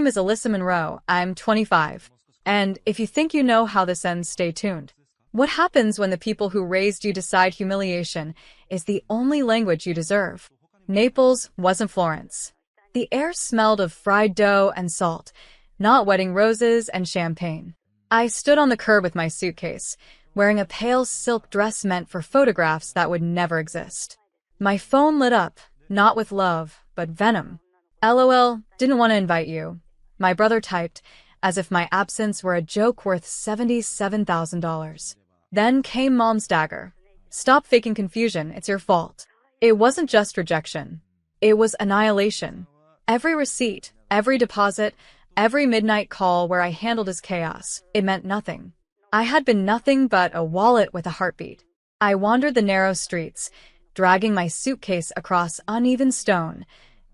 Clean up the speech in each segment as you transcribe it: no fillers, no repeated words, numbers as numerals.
name is Alyssa Monroe. I'm 25. And if you think you know how this ends, stay tuned. What happens when the people who raised you decide humiliation is the only language you deserve? Naples wasn't Florence. The air smelled of fried dough and salt, not wedding roses and champagne. I stood on the curb with my suitcase, wearing a pale silk dress meant for photographs that would never exist. My phone lit up, not with love, but venom. LOL, didn't want to invite you. My brother typed, as if my absence were a joke worth $77,000. Then came Mom's dagger. Stop faking confusion, it's your fault. It wasn't just rejection. It was annihilation. Every receipt, every deposit, every midnight call where I handled his chaos, it meant nothing. I had been nothing but a wallet with a heartbeat. I wandered the narrow streets, dragging my suitcase across uneven stone,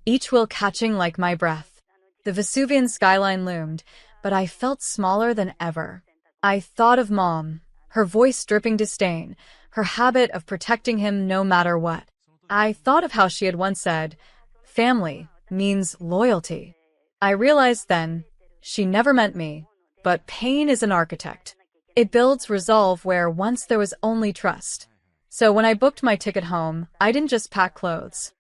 each wheel catching like my breath. The Vesuvian skyline loomed, but I felt smaller than ever. I thought of Mom, her voice dripping disdain, her habit of protecting him no matter what. I thought of how she had once said, "Family means loyalty." I realized then, she never meant me, but pain is an architect. It builds resolve where once there was only trust. So when I booked my ticket home, I didn't just pack clothes.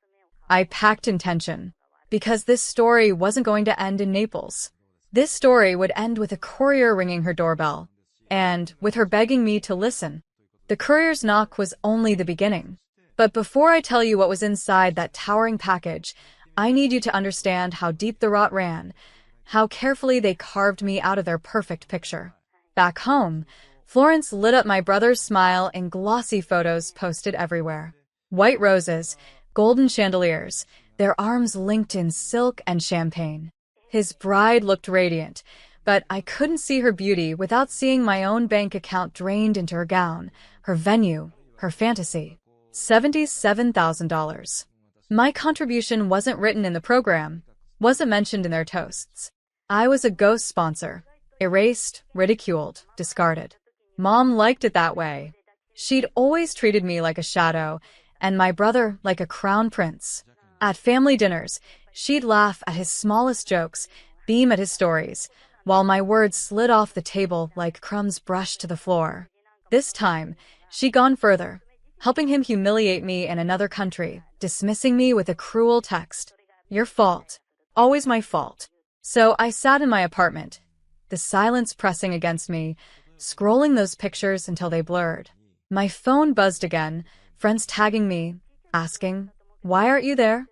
I packed intention. Because this story wasn't going to end in Naples. This story would end with a courier ringing her doorbell. And with her begging me to listen. The courier's knock was only the beginning. But before I tell you what was inside that towering package, I need you to understand how deep the rot ran, how carefully they carved me out of their perfect picture. Back home, Florence lit up my brother's smile in glossy photos posted everywhere. White roses, golden chandeliers, their arms linked in silk and champagne. His bride looked radiant, but I couldn't see her beauty without seeing my own bank account drained into her gown, her venue, her fantasy. $77,000. My contribution wasn't written in the program, wasn't mentioned in their toasts. I was a ghost sponsor, erased, ridiculed, discarded. Mom liked it that way. She'd always treated me like a shadow, and my brother like a crown prince. At family dinners, she'd laugh at his smallest jokes, beam at his stories, while my words slid off the table like crumbs brushed to the floor. This time, she'd gone further, helping him humiliate me in another country, dismissing me with a cruel text. Your fault. Always my fault. So I sat in my apartment, the silence pressing against me, scrolling those pictures until they blurred. My phone buzzed again, friends tagging me, asking, "Why aren't you there?"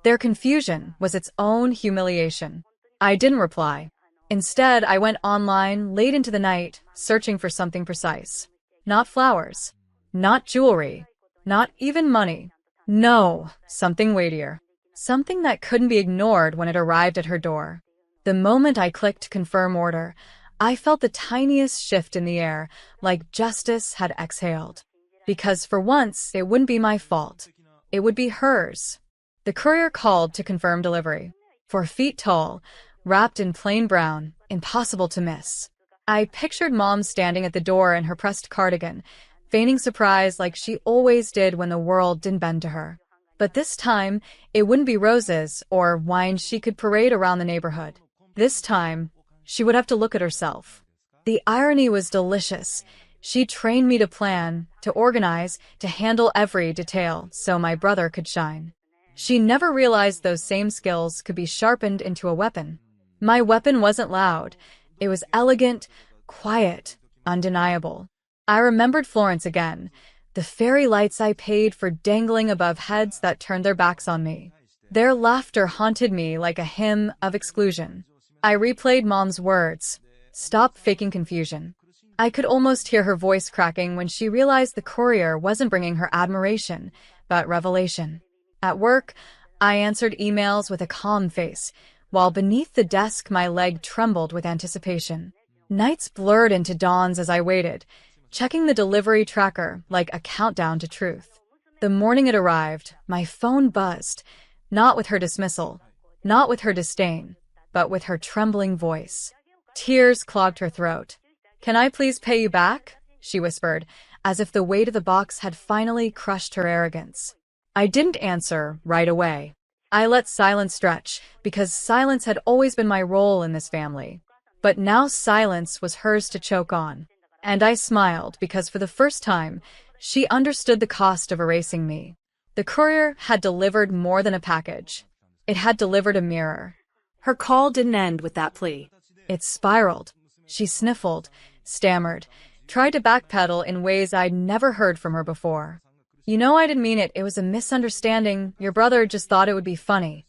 Their confusion was its own humiliation. I didn't reply. Instead, I went online late into the night, searching for something precise. Not flowers. Not jewelry. Not even money. No, something weightier. Something that couldn't be ignored when it arrived at her door. The moment I clicked confirm order, I felt the tiniest shift in the air, like justice had exhaled. Because for once, it wouldn't be my fault. It would be hers. The courier called to confirm delivery. 4 feet tall, wrapped in plain brown, impossible to miss. I pictured Mom standing at the door in her pressed cardigan, feigning surprise like she always did when the world didn't bend to her. But this time, it wouldn't be roses or wine she could parade around the neighborhood. This time, she would have to look at herself. The irony was delicious. She trained me to plan, to organize, to handle every detail so my brother could shine. She never realized those same skills could be sharpened into a weapon. My weapon wasn't loud. It was elegant, quiet, undeniable. I remembered Florence again, the fairy lights I paid for dangling above heads that turned their backs on me. Their laughter haunted me like a hymn of exclusion. I replayed Mom's words, "Stop faking confusion." I could almost hear her voice cracking when she realized the courier wasn't bringing her admiration, but revelation. At work, I answered emails with a calm face, while beneath the desk my leg trembled with anticipation. Nights blurred into dawns as I waited, checking the delivery tracker like a countdown to truth. The morning it arrived, my phone buzzed, not with her dismissal, not with her disdain, but with her trembling voice. Tears clogged her throat. "Can I please pay you back?" she whispered, as if the weight of the box had finally crushed her arrogance. I didn't answer right away. I let silence stretch, because silence had always been my role in this family. But now silence was hers to choke on. And I smiled, because for the first time, she understood the cost of erasing me. The courier had delivered more than a package. It had delivered a mirror. Her call didn't end with that plea. It spiraled. She sniffled, stammered, tried to backpedal in ways I'd never heard from her before. You know, I didn't mean it. It was a misunderstanding. Your brother just thought it would be funny.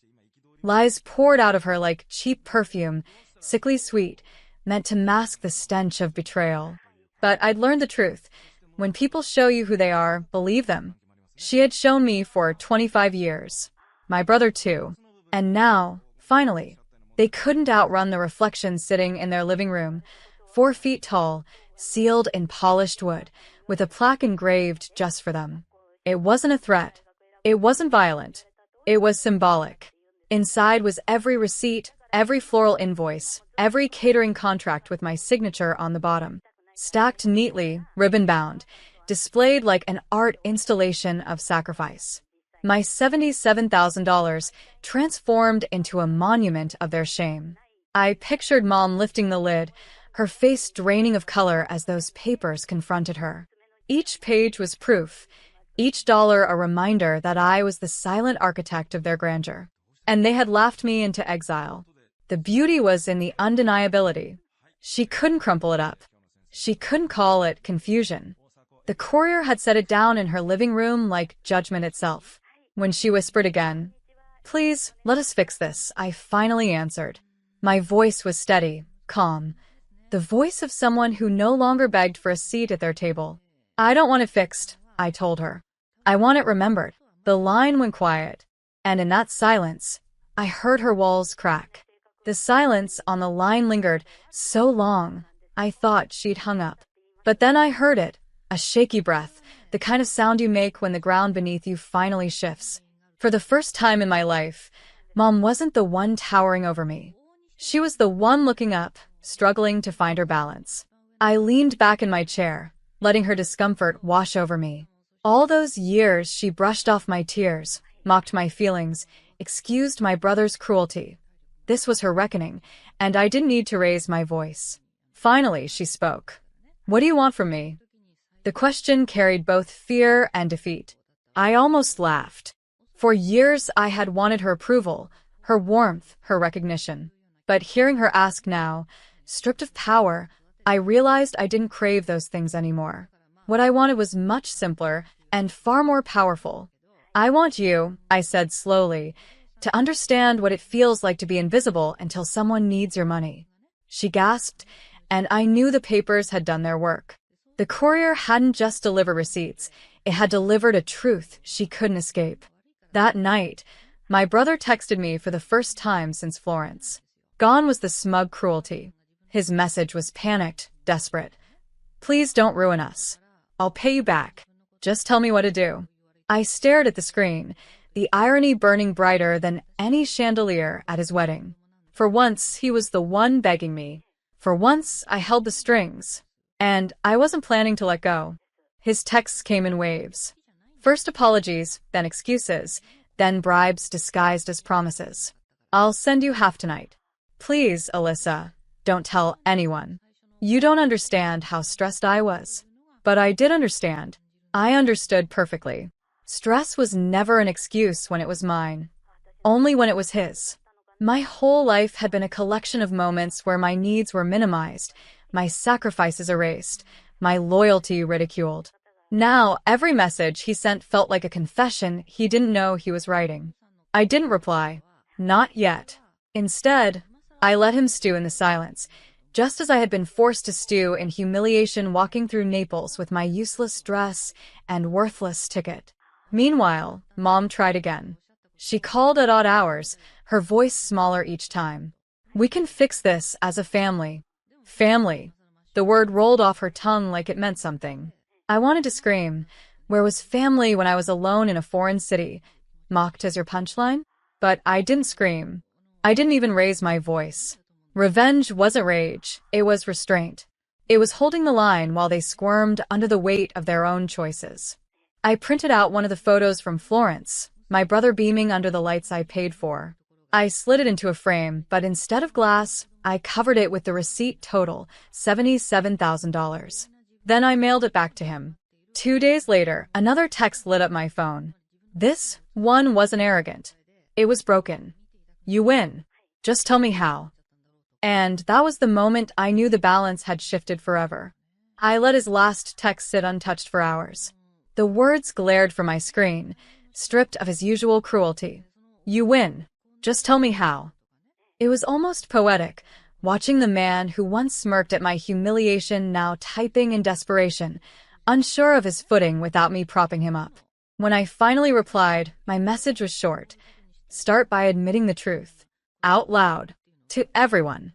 Lies poured out of her like cheap perfume, sickly sweet, meant to mask the stench of betrayal. But I'd learned the truth. When people show you who they are, believe them. She had shown me for 25 years. My brother too. And now, finally, they couldn't outrun the reflection sitting in their living room, 4 feet tall, sealed in polished wood, with a plaque engraved just for them. It wasn't a threat. It wasn't violent. It was symbolic. Inside was every receipt, every floral invoice, every catering contract with my signature on the bottom. Stacked neatly, ribbon-bound, displayed like an art installation of sacrifice. My $77,000 transformed into a monument of their shame. I pictured Mom lifting the lid, her face draining of color as those papers confronted her. Each page was proof, each dollar a reminder that I was the silent architect of their grandeur. And they had laughed me into exile. The beauty was in the undeniability. She couldn't crumple it up. She couldn't call it confusion. The courier had set it down in her living room like judgment itself. When she whispered again, "Please, let us fix this," I finally answered. My voice was steady, calm. The voice of someone who no longer begged for a seat at their table. "I don't want it fixed," I told her. "I want it remembered." The line went quiet, and in that silence, I heard her walls crack. The silence on the line lingered so long, I thought she'd hung up. But then I heard it, a shaky breath, the kind of sound you make when the ground beneath you finally shifts. For the first time in my life, Mom wasn't the one towering over me. She was the one looking up, struggling to find her balance. I leaned back in my chair, letting her discomfort wash over me. All those years she brushed off my tears, mocked my feelings, excused my brother's cruelty. This was her reckoning, and I didn't need to raise my voice. Finally, she spoke. "What do you want from me?" The question carried both fear and defeat. I almost laughed. For years I had wanted her approval, her warmth, her recognition. But hearing her ask now, stripped of power, I realized I didn't crave those things anymore. What I wanted was much simpler and far more powerful. "I want you," I said slowly, "to understand what it feels like to be invisible until someone needs your money." She gasped, and I knew the papers had done their work. The courier hadn't just delivered receipts, it had delivered a truth she couldn't escape. That night, my brother texted me for the first time since Florence. Gone was the smug cruelty. His message was panicked, desperate. "Please don't ruin us. I'll pay you back. Just tell me what to do." I stared at the screen, the irony burning brighter than any chandelier at his wedding. For once, he was the one begging me. For once, I held the strings. And I wasn't planning to let go. His texts came in waves. First apologies, then excuses, then bribes disguised as promises. "I'll send you half tonight. Please, Alyssa, don't tell anyone." You don't understand how stressed I was. But I did understand. I understood perfectly. Stress was never an excuse when it was mine. Only when it was his. My whole life had been a collection of moments where my needs were minimized, my sacrifices erased, my loyalty ridiculed. Now, every message he sent felt like a confession he didn't know he was writing. I didn't reply. Not yet. Instead, I let him stew in the silence, just as I had been forced to stew in humiliation walking through Naples with my useless dress and worthless ticket. Meanwhile, Mom tried again. She called at odd hours, her voice smaller each time. "We can fix this as a family." Family. The word rolled off her tongue like it meant something. I wanted to scream. Where was family when I was alone in a foreign city? Mocked as your punchline? But I didn't scream. I didn't even raise my voice. Revenge wasn't rage, it was restraint. It was holding the line while they squirmed under the weight of their own choices. I printed out one of the photos from Florence, my brother beaming under the lights I paid for. I slid it into a frame, but instead of glass, I covered it with the receipt total, $77,000. Then I mailed it back to him. 2 days later, another text lit up my phone. This one wasn't arrogant. It was broken. You win. Just tell me how. And that was the moment I knew the balance had shifted forever. I let his last text sit untouched for hours. The words glared from my screen, stripped of his usual cruelty. You win. Just tell me how. It was almost poetic, watching the man who once smirked at my humiliation now typing in desperation, unsure of his footing without me propping him up. When I finally replied, my message was short. Start by admitting the truth. Out loud. To everyone.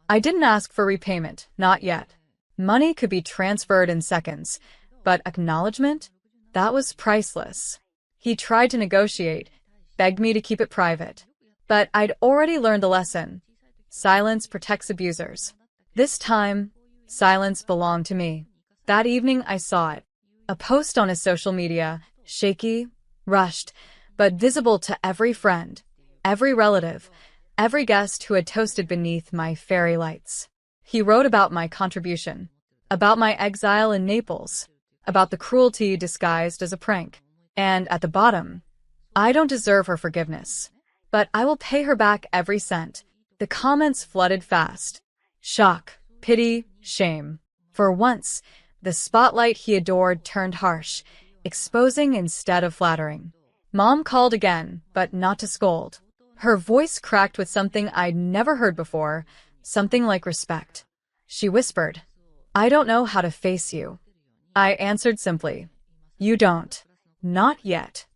I didn't ask for repayment, not yet. Money could be transferred in seconds, but acknowledgement? That was priceless. He tried to negotiate, begged me to keep it private. But I'd already learned the lesson. Silence protects abusers. This time, silence belonged to me. That evening I saw it. A post on his social media, shaky, rushed, but visible to every friend, every relative, every guest who had toasted beneath my fairy lights. He wrote about my contribution, about my exile in Naples, about the cruelty disguised as a prank. And at the bottom, I don't deserve her forgiveness, but I will pay her back every cent. The comments flooded fast. Shock, pity, shame. For once, the spotlight he adored turned harsh, exposing instead of flattering. Mom called again, but not to scold. Her voice cracked with something I'd never heard before, something like respect. She whispered, I don't know how to face you. I answered simply, you don't. Not yet.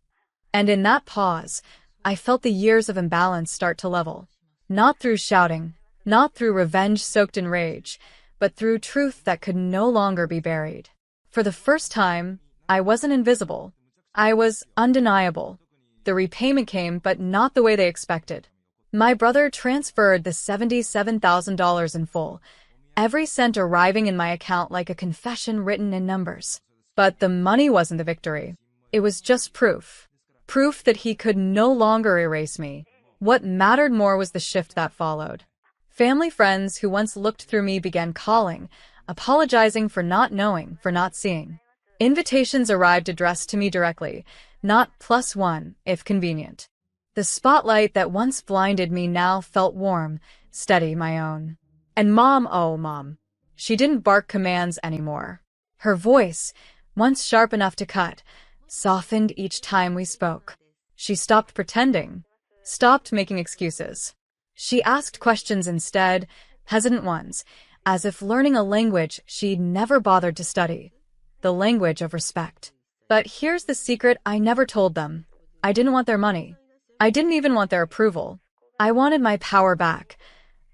And in that pause, I felt the years of imbalance start to level. Not through shouting, not through revenge soaked in rage, but through truth that could no longer be buried. For the first time, I wasn't invisible. I was undeniable. The repayment came, but not the way they expected. My brother transferred the $77,000 in full, every cent arriving in my account like a confession written in numbers. But the money wasn't the victory. It was just proof. Proof that he could no longer erase me. What mattered more was the shift that followed. Family friends who once looked through me began calling, apologizing for not knowing, for not seeing. Invitations arrived addressed to me directly, not +1, if convenient. The spotlight that once blinded me now felt warm, steady, my own. And Mom, oh Mom. She didn't bark commands anymore. Her voice, once sharp enough to cut, softened each time we spoke. She stopped pretending, stopped making excuses. She asked questions instead, hesitant ones, as if learning a language she'd never bothered to study. The language of respect. But here's the secret I never told them. I didn't want their money. I didn't even want their approval. I wanted my power back.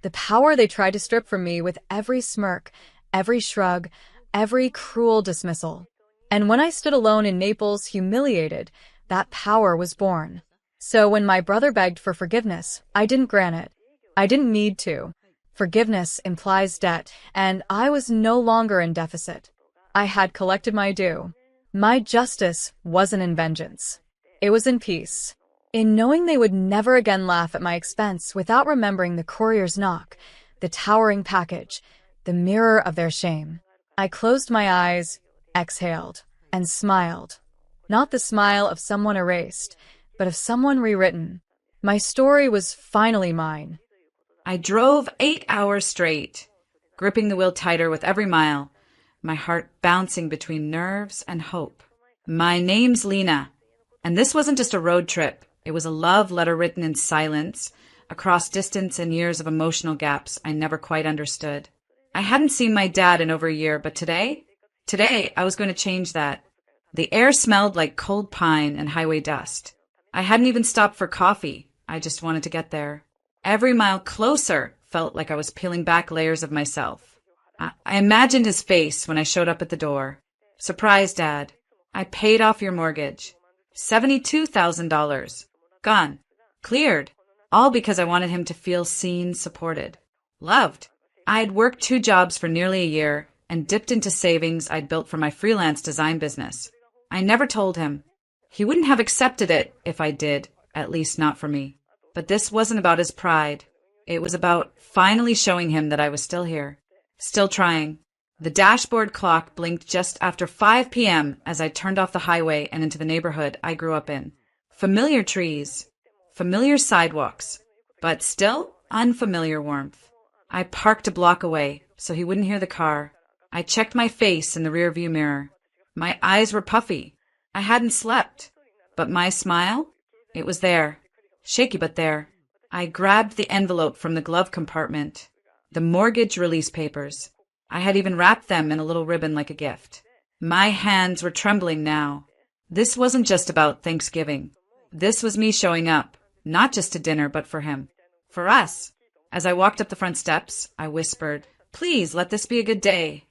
The power they tried to strip from me with every smirk, every shrug, every cruel dismissal. And when I stood alone in Naples, humiliated, that power was born. So when my brother begged for forgiveness, I didn't grant it. I didn't need to. Forgiveness implies debt, and I was no longer in deficit. I had collected my due. My justice wasn't in vengeance. It was in peace. In knowing they would never again laugh at my expense without remembering the courier's knock, the towering package, the mirror of their shame. I closed my eyes, exhaled, and smiled. Not the smile of someone erased, but of someone rewritten. My story was finally mine. I drove 8 hours straight, gripping the wheel tighter with every mile, my heart bouncing between nerves and hope. My name's Lena, and this wasn't just a road trip. It was a love letter written in silence, across distance and years of emotional gaps I never quite understood. I hadn't seen my dad in over a year, but today I was going to change that. The air smelled like cold pine and highway dust. I hadn't even stopped for coffee. I just wanted to get there. Every mile closer felt like I was peeling back layers of myself. I imagined his face when I showed up at the door. Surprise, Dad. I paid off your mortgage. $72,000. Gone. Cleared. All because I wanted him to feel seen, supported. Loved. I had worked 2 jobs for nearly a year and dipped into savings I'd built for my freelance design business. I never told him. He wouldn't have accepted it if I did, at least not for me. But this wasn't about his pride. It was about finally showing him that I was still here, still trying. The dashboard clock blinked just after 5 p.m. as I turned off the highway and into the neighborhood I grew up in. Familiar trees, familiar sidewalks, but still unfamiliar warmth. I parked a block away so he wouldn't hear the car. I checked my face in the rearview mirror. My eyes were puffy. I hadn't slept. But my smile? It was there. Shaky, but there. I grabbed the envelope from the glove compartment. The mortgage release papers. I had even wrapped them in a little ribbon like a gift. My hands were trembling now. This wasn't just about Thanksgiving. This was me showing up, not just to dinner, but for him. For us. As I walked up the front steps, I whispered, "Please let this be a good day."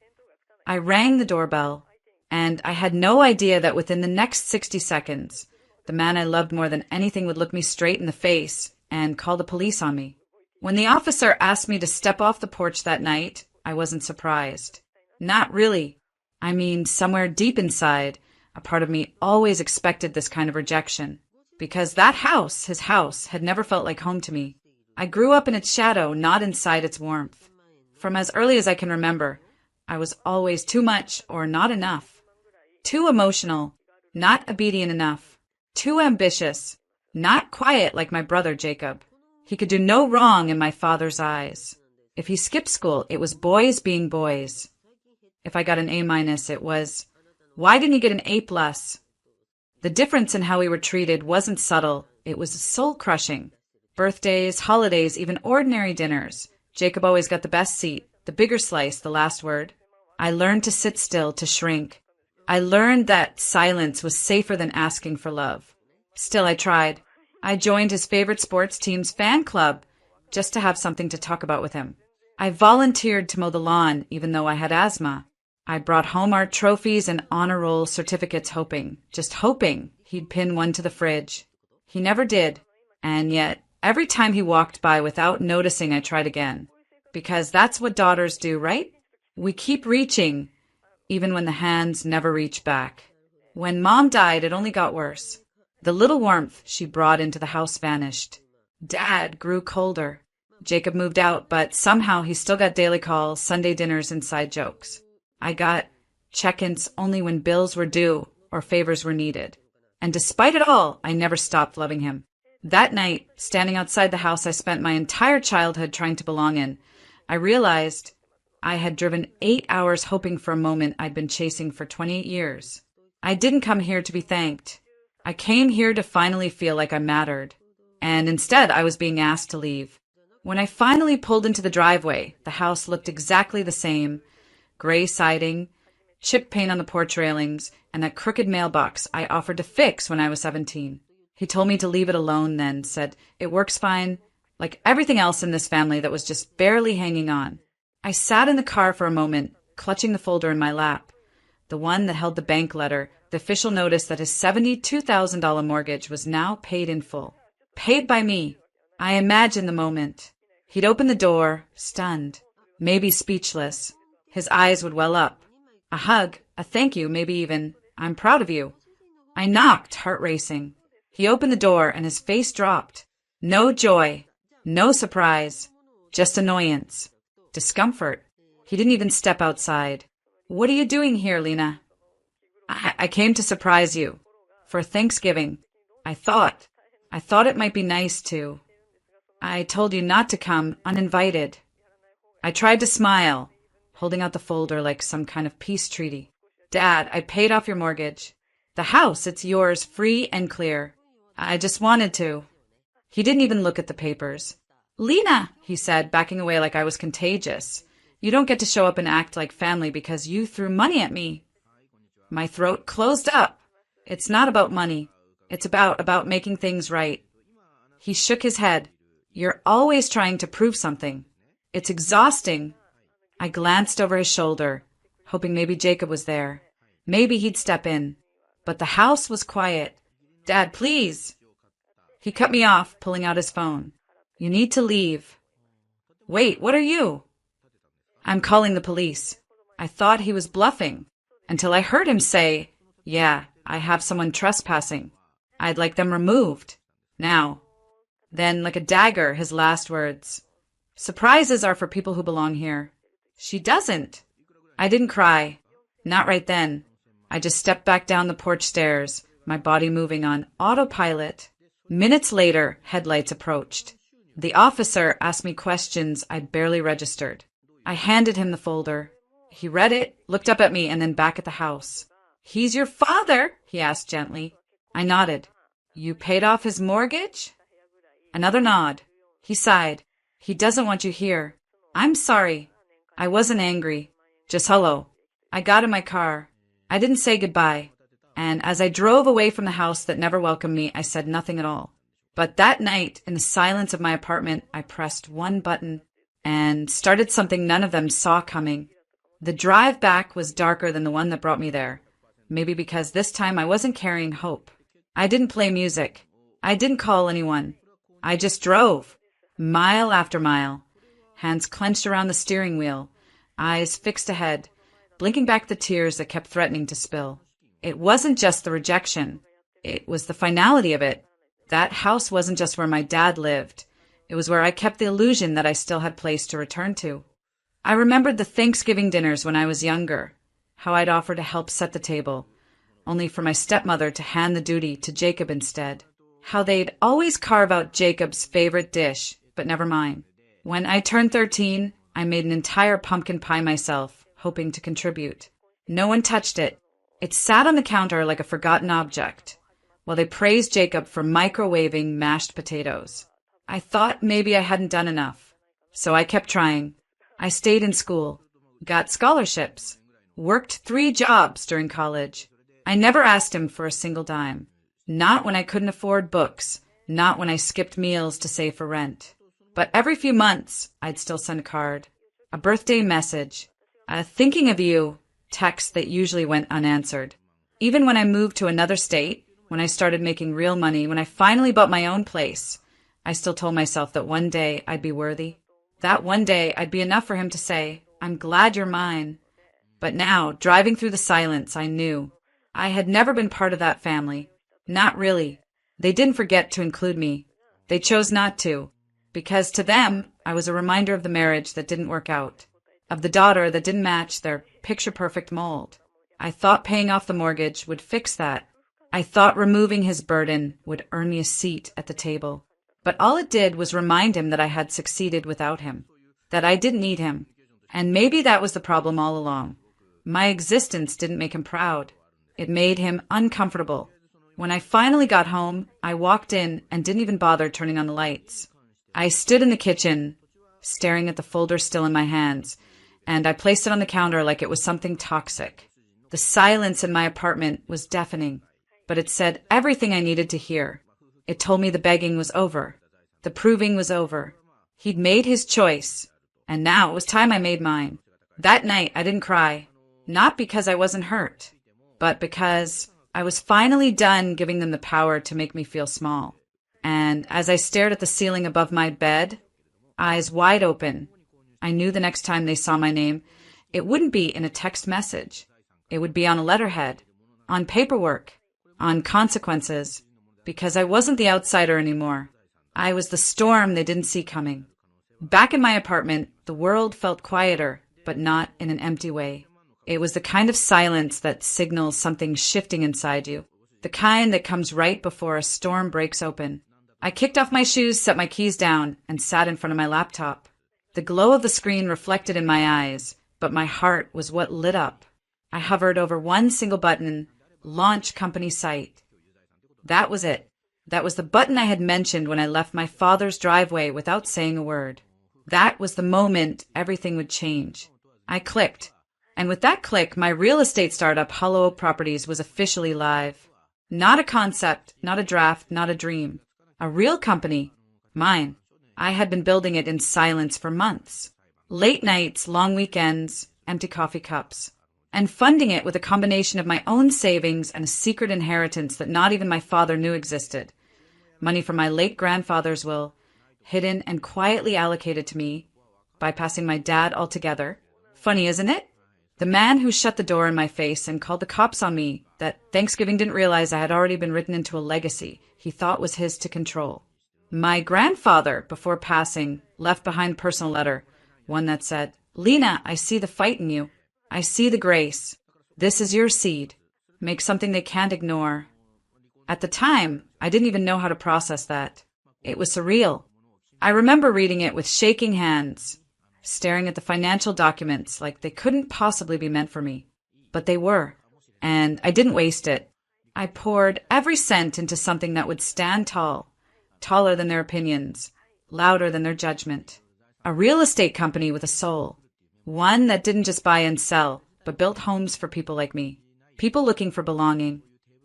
I rang the doorbell, and I had no idea that within the next 60 seconds, the man I loved more than anything would look me straight in the face and call the police on me. When the officer asked me to step off the porch that night, I wasn't surprised. Not really. I mean, somewhere deep inside, a part of me always expected this kind of rejection. Because that house, his house, had never felt like home to me. I grew up in its shadow, not inside its warmth. From as early as I can remember, I was always too much or not enough. Too emotional, not obedient enough. Too ambitious, not quiet like my brother Jacob. He could do no wrong in my father's eyes. If he skipped school, it was boys being boys. If I got an A-, it was, why didn't he get an A+? The difference in how we were treated wasn't subtle, it was soul-crushing. Birthdays, holidays, even ordinary dinners. Jacob always got the best seat, the bigger slice, the last word. I learned to sit still, to shrink. I learned that silence was safer than asking for love. Still, I tried. I joined his favorite sports team's fan club just to have something to talk about with him. I volunteered to mow the lawn even though I had asthma. I brought home art trophies and honor roll certificates hoping, just hoping, he'd pin one to the fridge. He never did. And yet, every time he walked by without noticing, I tried again. Because that's what daughters do, right? We keep reaching, even when the hands never reach back. When Mom died, it only got worse. The little warmth she brought into the house vanished. Dad grew colder. Jacob moved out, but somehow he still got daily calls, Sunday dinners, and side jokes. I got check-ins only when bills were due or favors were needed. And despite it all, I never stopped loving him. That night, standing outside the house I spent my entire childhood trying to belong in, I realized I had driven 8 hours hoping for a moment I'd been chasing for 28 years. I didn't come here to be thanked. I came here to finally feel like I mattered. And instead, I was being asked to leave. When I finally pulled into the driveway, the house looked exactly the same. Gray siding, chip paint on the porch railings, and that crooked mailbox I offered to fix when I was 17. He told me to leave it alone then, said, "It works fine," like everything else in this family that was just barely hanging on. I sat in the car for a moment, clutching the folder in my lap, the one that held the bank letter, the official notice that his $72,000 mortgage was now paid in full. Paid by me. I imagined the moment. He'd open the door, stunned, maybe speechless. His eyes would well up. A hug, a thank you, maybe even, "I'm proud of you." I knocked, heart racing. He opened the door and his face dropped. No joy, no surprise, just annoyance, discomfort. He didn't even step outside. "What are you doing here, Lena?" I came to surprise you. For Thanksgiving. I thought it might be nice to. I told you not to come uninvited. I tried to smile, holding out the folder like some kind of peace treaty. "Dad, I paid off your mortgage. The house, it's yours, free and clear. I just wanted to." He didn't even look at the papers. "Lena," he said, backing away like I was contagious. "You don't get to show up and act like family because you threw money at me." My throat closed up. "It's not about money. It's about making things right." He shook his head. "You're always trying to prove something. It's exhausting." I glanced over his shoulder, hoping maybe Jacob was there. Maybe he'd step in. But the house was quiet. "Dad, please." He cut me off, pulling out his phone. "You need to leave." "Wait, what are you?" "I'm calling the police." I thought he was bluffing, until I heard him say, "Yeah, I have someone trespassing. I'd like them removed. Now. Then, like a dagger, his last words. Surprises are for people who belong here. She doesn't. I didn't cry. Not right then. I just stepped back down the porch stairs, my body moving on autopilot. Minutes later, headlights approached. The officer asked me questions I barely registered. I handed him the folder. He read it, looked up at me, and then back at the house. "He's your father?" he asked gently. I nodded. "You paid off his mortgage?" Another nod. He sighed. "He doesn't want you here." "I'm sorry." I wasn't angry. Just hello. I got in my car. I didn't say goodbye. And as I drove away from the house that never welcomed me, I said nothing at all. But that night, in the silence of my apartment, I pressed one button and started something none of them saw coming. The drive back was darker than the one that brought me there. Maybe because this time I wasn't carrying hope. I didn't play music. I didn't call anyone. I just drove, mile after mile, hands clenched around the steering wheel, eyes fixed ahead, blinking back the tears that kept threatening to spill. It wasn't just the rejection. It was the finality of it. That house wasn't just where my dad lived. It was where I kept the illusion that I still had place to return to. I remembered the Thanksgiving dinners when I was younger, how I'd offer to help set the table, only for my stepmother to hand the duty to Jacob instead. How they'd always carve out Jacob's favorite dish, but never mine. When I turned 13, I made an entire pumpkin pie myself, hoping to contribute. No one touched it. It sat on the counter like a forgotten object, while they praised Jacob for microwaving mashed potatoes. I thought maybe I hadn't done enough, so I kept trying. I stayed in school, got scholarships, worked 3 jobs during college. I never asked him for a single dime. Not when I couldn't afford books, not when I skipped meals to save for rent. But every few months, I'd still send a card, a birthday message, a thinking of you text that usually went unanswered. Even when I moved to another state, when I started making real money, when I finally bought my own place, I still told myself that one day I'd be worthy. That one day I'd be enough for him to say, "I'm glad you're mine." But now, driving through the silence, I knew I had never been part of that family. Not really. They didn't forget to include me. They chose not to, because to them, I was a reminder of the marriage that didn't work out, of the daughter that didn't match their picture-perfect mold. I thought paying off the mortgage would fix that. I thought removing his burden would earn me a seat at the table. But all it did was remind him that I had succeeded without him, that I didn't need him. And maybe that was the problem all along. My existence didn't make him proud. It made him uncomfortable. When I finally got home, I walked in and didn't even bother turning on the lights. I stood in the kitchen, staring at the folder still in my hands, and I placed it on the counter like it was something toxic. The silence in my apartment was deafening, but it said everything I needed to hear. It told me the begging was over. The proving was over. He'd made his choice, and now it was time I made mine. That night, I didn't cry, not because I wasn't hurt, but because I was finally done giving them the power to make me feel small. And as I stared at the ceiling above my bed, eyes wide open, I knew the next time they saw my name, it wouldn't be in a text message. It would be on a letterhead, on paperwork, on consequences, because I wasn't the outsider anymore. I was the storm they didn't see coming. Back in my apartment, the world felt quieter, but not in an empty way. It was the kind of silence that signals something shifting inside you, the kind that comes right before a storm breaks open. I kicked off my shoes, set my keys down, and sat in front of my laptop. The glow of the screen reflected in my eyes, but my heart was what lit up. I hovered over one single button, Launch Company Site. That was it. That was the button I had mentioned when I left my father's driveway without saying a word. That was the moment everything would change. I clicked. And with that click, my real estate startup, Hollow Oak Properties, was officially live. Not a concept, not a draft, not a dream. A real company. Mine. I had been building it in silence for months. Late nights, long weekends, empty coffee cups. And funding it with a combination of my own savings and a secret inheritance that not even my father knew existed. Money from my late grandfather's will, hidden and quietly allocated to me, bypassing my dad altogether. Funny, isn't it? The man who shut the door in my face and called the cops on me that Thanksgiving didn't realize I had already been written into a legacy he thought was his to control. My grandfather, before passing, left behind a personal letter, one that said, "Lena, I see the fight in you. I see the grace. This is your seed. Make something they can't ignore." At the time, I didn't even know how to process that. It was surreal. I remember reading it with shaking hands, staring at the financial documents like they couldn't possibly be meant for me. But they were. And I didn't waste it. I poured every cent into something that would stand tall, taller than their opinions, louder than their judgment. A real estate company with a soul. One that didn't just buy and sell, but built homes for people like me. People looking for belonging.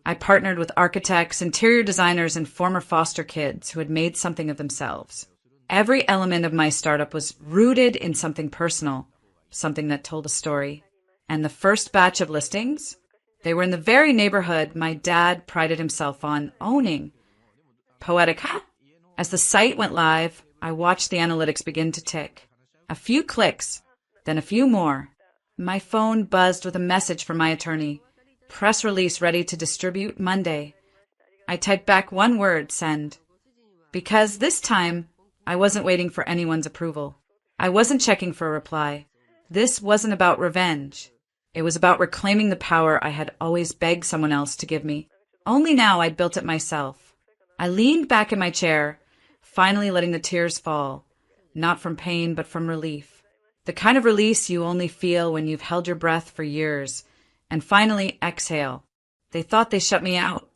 I partnered with architects, interior designers, and former foster kids who had made something of themselves. Every element of my startup was rooted in something personal, something that told a story. And the first batch of listings, they were in the very neighborhood my dad prided himself on owning. Poetic, huh? As the site went live, I watched the analytics begin to tick. A few clicks, then a few more. My phone buzzed with a message from my attorney. Press release ready to distribute Monday. I typed back one word, send. Because this time, I wasn't waiting for anyone's approval. I wasn't checking for a reply. This wasn't about revenge. It was about reclaiming the power I had always begged someone else to give me. Only now I'd built it myself. I leaned back in my chair, finally letting the tears fall, not from pain but from relief. The kind of release you only feel when you've held your breath for years, and finally exhale. They thought they shut me out.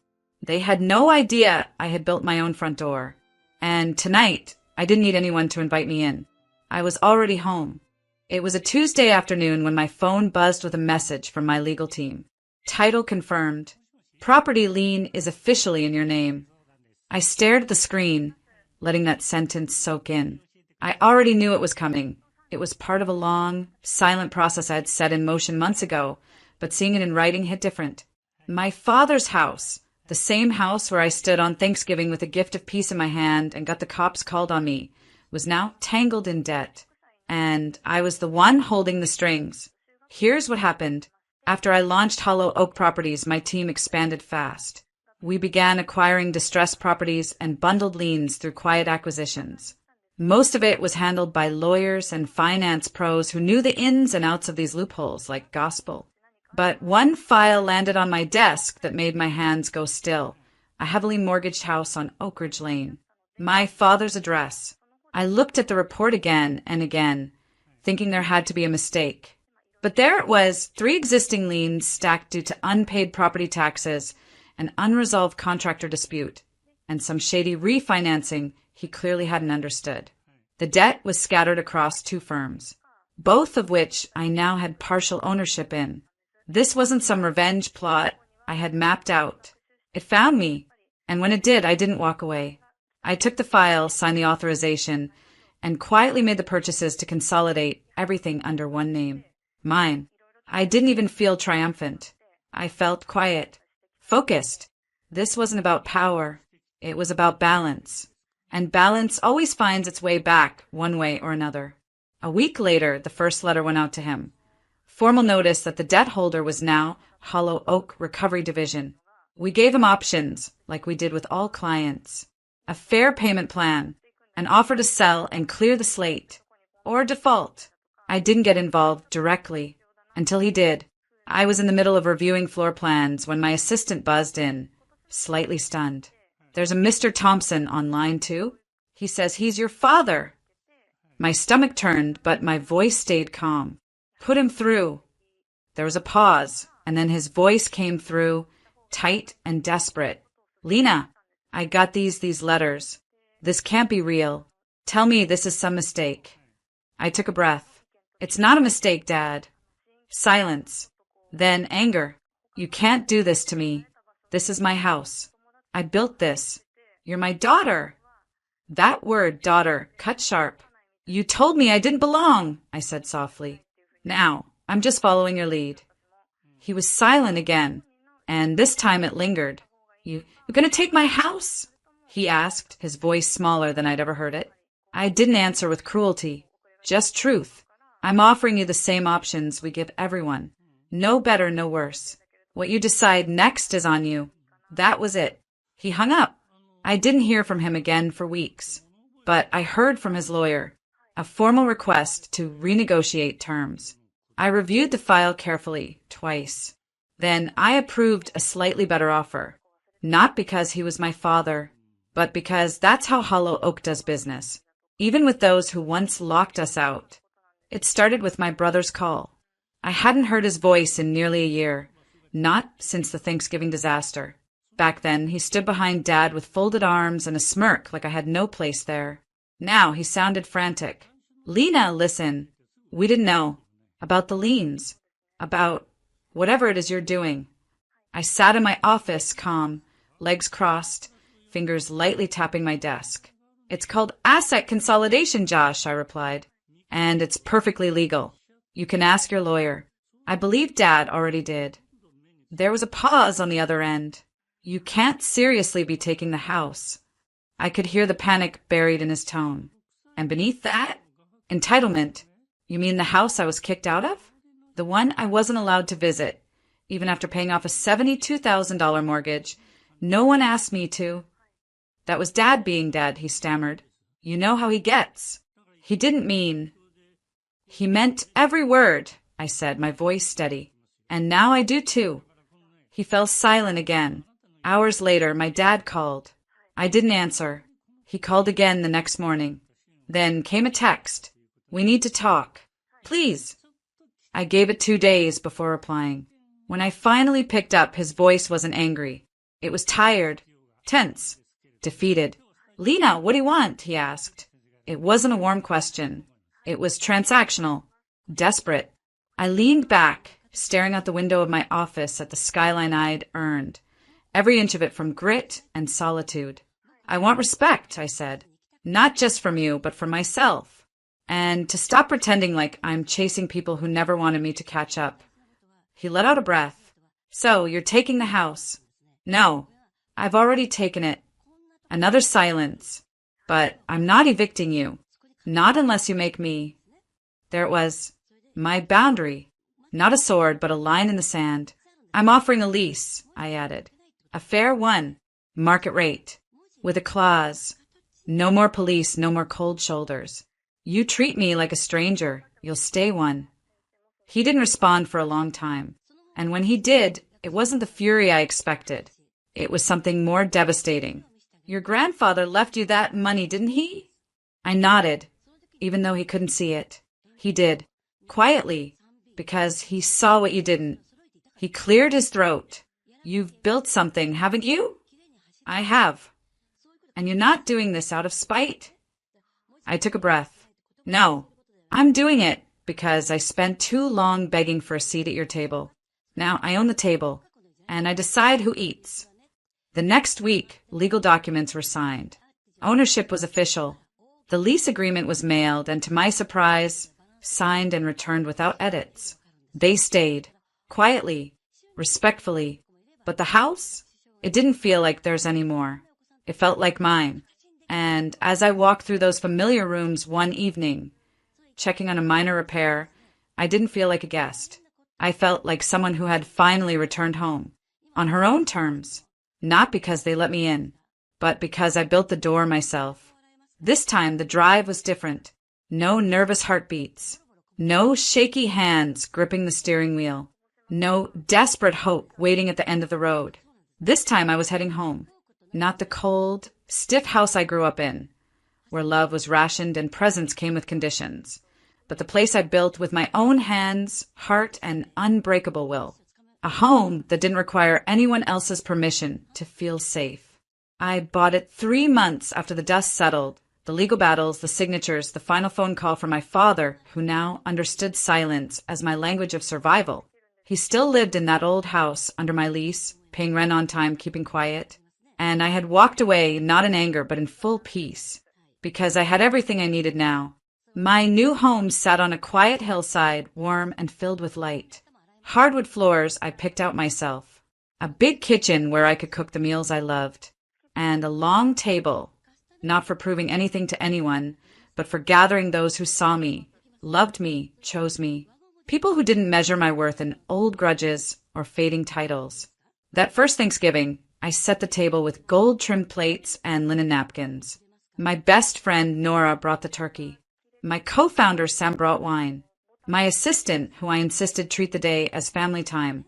They had no idea I had built my own front door. And tonight, I didn't need anyone to invite me in. I was already home. It was a Tuesday afternoon when my phone buzzed with a message from my legal team. Title confirmed. Property lien is officially in your name. I stared at the screen, letting that sentence soak in. I already knew it was coming. It was part of a long, silent process I had set in motion months ago, but seeing it in writing hit different. My father's house, the same house where I stood on Thanksgiving with a gift of peace in my hand and got the cops called on me, was now tangled in debt. And I was the one holding the strings. Here's what happened. After I launched Hollow Oak Properties, my team expanded fast. We began acquiring distressed properties and bundled liens through quiet acquisitions. Most of it was handled by lawyers and finance pros who knew the ins and outs of these loopholes like gospel. But one file landed on my desk that made my hands go still. A heavily mortgaged house on Oak Ridge Lane. My father's address. I looked at the report again and again, thinking there had to be a mistake. But there it was, 3 existing liens stacked due to unpaid property taxes, an unresolved contractor dispute, and some shady refinancing he clearly hadn't understood. The debt was scattered across 2 firms, both of which I now had partial ownership in. This wasn't some revenge plot I had mapped out. It found me, and when it did, I didn't walk away. I took the file, signed the authorization, and quietly made the purchases to consolidate everything under one name. Mine. I didn't even feel triumphant. I felt quiet, focused. This wasn't about power. It was about balance. And balance always finds its way back one way or another. A week later, the first letter went out to him. Formal notice that the debt holder was now Hollow Oak Recovery Division. We gave him options, like we did with all clients. A fair payment plan, an offer to sell and clear the slate, or default. I didn't get involved directly until he did. I was in the middle of reviewing floor plans when my assistant buzzed in, slightly stunned. "There's a Mr. Thompson on line 2. He says he's your father." My stomach turned, but my voice stayed calm. "Put him through." There was a pause, and then his voice came through, tight and desperate. "Lena, I got these letters. This can't be real. Tell me this is some mistake." I took a breath. "It's not a mistake, Dad." Silence. Then anger. "You can't do this to me. This is my house. I built this. You're my daughter." That word, daughter, cut sharp. "You told me I didn't belong," I said softly. "Now, I'm just following your lead." He was silent again, and this time it lingered. You're going to take my house?" he asked, his voice smaller than I'd ever heard it. I didn't answer with cruelty, just truth. I'm offering you the same options we give everyone. No better, no worse. What you decide next is on you. That was it. He hung up. I didn't hear from him again for weeks. But I heard from his lawyer. A formal request to renegotiate terms. I reviewed the file carefully, twice. Then I approved a slightly better offer. Not because he was my father, but because that's how Hollow Oak does business, even with those who once locked us out. It started with my brother's call. I hadn't heard his voice in nearly a year, not since the Thanksgiving disaster. Back then, he stood behind Dad with folded arms and a smirk like I had no place there. Now he sounded frantic. Lena, listen. We didn't know. About the liens. About whatever it is you're doing. I sat in my office, calm, legs crossed, fingers lightly tapping my desk. It's called asset consolidation, Josh, I replied. And it's perfectly legal. You can ask your lawyer. I believe Dad already did. There was a pause on the other end. You can't seriously be taking the house. I could hear the panic buried in his tone. And beneath that, entitlement. You mean the house I was kicked out of? The one I wasn't allowed to visit, even after paying off a $72,000 mortgage. No one asked me to. That was Dad being Dad, he stammered. You know how he gets. He didn't mean. He meant every word, I said, my voice steady. And now I do too. He fell silent again. Hours later, my dad called. I didn't answer. He called again the next morning. Then came a text. We need to talk. Please. I gave it 2 days before replying. When I finally picked up, his voice wasn't angry. It was tired, tense, defeated. Lena, what do you want? He asked. It wasn't a warm question. It was transactional, desperate. I leaned back, staring out the window of my office at the skyline I'd earned, every inch of it from grit and solitude. I want respect, I said. Not just from you, but from myself. And to stop pretending like I'm chasing people who never wanted me to catch up. He let out a breath. So, you're taking the house? No, I've already taken it. Another silence. But I'm not evicting you. Not unless you make me. There it was. My boundary. Not a sword, but a line in the sand. I'm offering a lease, I added. A fair one. Market rate. With a clause. No more police, no more cold shoulders. You treat me like a stranger. You'll stay one. He didn't respond for a long time. And when he did, it wasn't the fury I expected. It was something more devastating. Your grandfather left you that money, didn't he? I nodded, even though he couldn't see it. He did. Quietly, because he saw what you didn't. He cleared his throat. You've built something, haven't you? I have. And you're not doing this out of spite? I took a breath. No, I'm doing it because I spent too long begging for a seat at your table. Now I own the table, and I decide who eats. The next week, legal documents were signed. Ownership was official. The lease agreement was mailed, and to my surprise, signed and returned without edits. They stayed, quietly, respectfully. But the house? It didn't feel like theirs anymore. It felt like mine. And as I walked through those familiar rooms one evening, checking on a minor repair, I didn't feel like a guest. I felt like someone who had finally returned home. On her own terms. Not because they let me in, but because I built the door myself. This time the drive was different. No nervous heartbeats. No shaky hands gripping the steering wheel. No desperate hope waiting at the end of the road. This time I was heading home. Not the cold, stiff house I grew up in, where love was rationed and presents came with conditions, but the place I built with my own hands, heart, and unbreakable will. A home that didn't require anyone else's permission to feel safe. I bought it 3 months after the dust settled, the legal battles, the signatures, the final phone call from my father, who now understood silence as my language of survival. He still lived in that old house under my lease, paying rent on time, keeping quiet. And I had walked away, not in anger, but in full peace, because I had everything I needed now. My new home sat on a quiet hillside, warm and filled with light. Hardwood floors I picked out myself. A big kitchen where I could cook the meals I loved. And a long table, not for proving anything to anyone, but for gathering those who saw me, loved me, chose me. People who didn't measure my worth in old grudges or fading titles. That first Thanksgiving, I set the table with gold-trimmed plates and linen napkins. My best friend, Nora, brought the turkey. My co-founder, Sam, brought wine. My assistant, who I insisted treat the day as family time,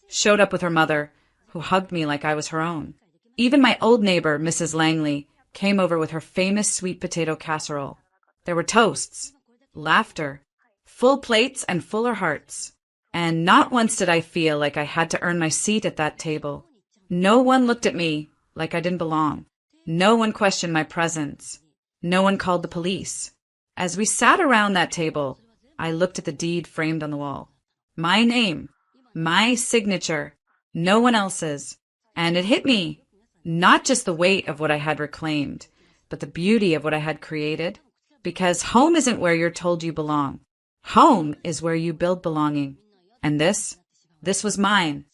showed up with her mother, who hugged me like I was her own. Even my old neighbor, Mrs. Langley, came over with her famous sweet potato casserole. There were toasts, laughter, full plates and fuller hearts. And not once did I feel like I had to earn my seat at that table. No one looked at me like I didn't belong. No one questioned my presence. No one called the police. As we sat around that table, I looked at the deed framed on the wall. My name, my signature, no one else's. And it hit me, not just the weight of what I had reclaimed, but the beauty of what I had created. Because home isn't where you're told you belong. Home is where you build belonging. And this was mine.